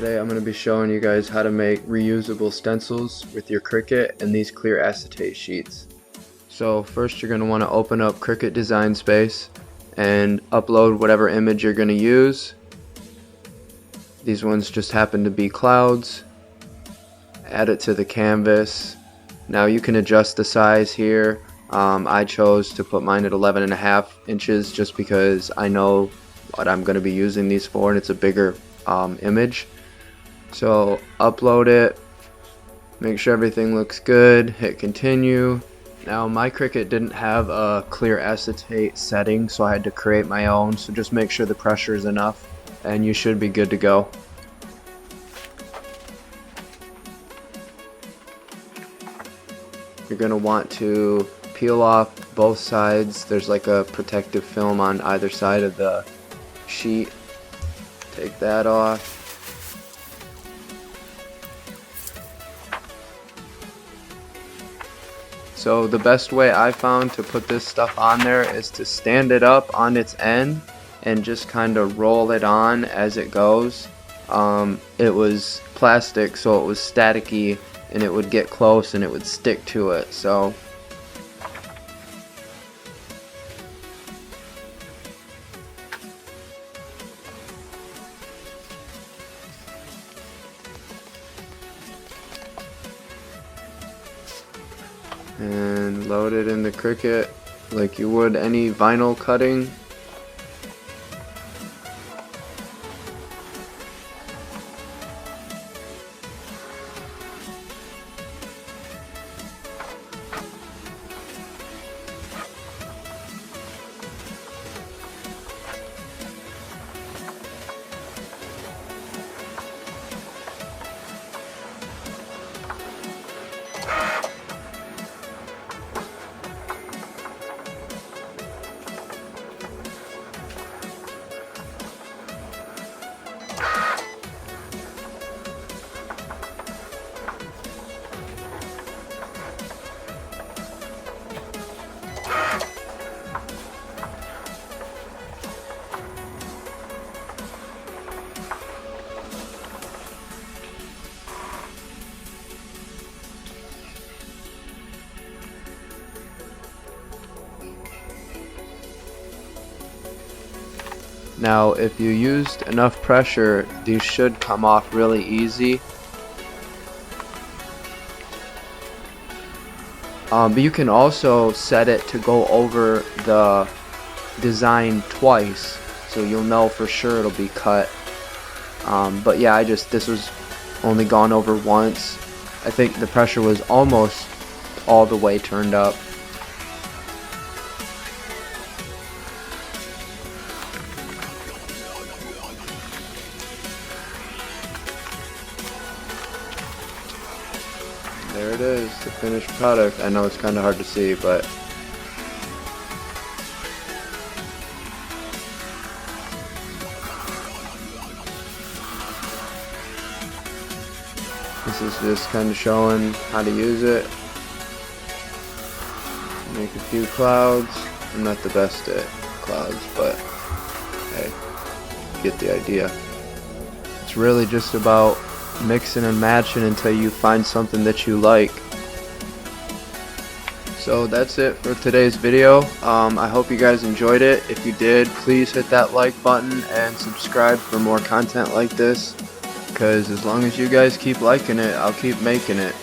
Today I'm going to be showing you guys how to make reusable stencils with your Cricut and these clear acetate sheets. So first you're going to want to open up Cricut Design Space and upload whatever image you're going to use. These ones just happen to be clouds. Add it to the canvas. Now you can adjust the size here. I chose to put mine at 11.5 inches just because I know what I'm going to be using these for, and it's a bigger image. So upload it, make sure everything looks good, hit continue. Now my Cricut didn't have a clear acetate setting, so I had to create my own, so just make sure the pressure is enough and you should be good to go. You're going to want to peel off both sides. There's like a protective film on either side of the sheet. Take that off. So the best way I found to put this stuff on there is to stand it up on its end and just kind of roll it on as it goes. It was plastic, so it was staticky, and it would get close and it would stick to it. So and load it in the Cricut like you would any vinyl cutting. Now if you used enough pressure, these should come off really easy. But you can also set it to go over the design twice, so you'll know for sure it'll be cut. But yeah, this was only gone over once. I think the pressure was almost all the way turned up. There it is, the finished product. I know it's kind of hard to see, but this is just kind of showing how to use it. Make a few clouds. I'm not the best at clouds, but hey, get the idea. It's really just about mixing and matching until you find something that you like. So that's it for today's video. I hope you guys enjoyed it. If you did, please hit that like button and subscribe for more content like this, because as long as you guys keep liking it, I'll keep making it.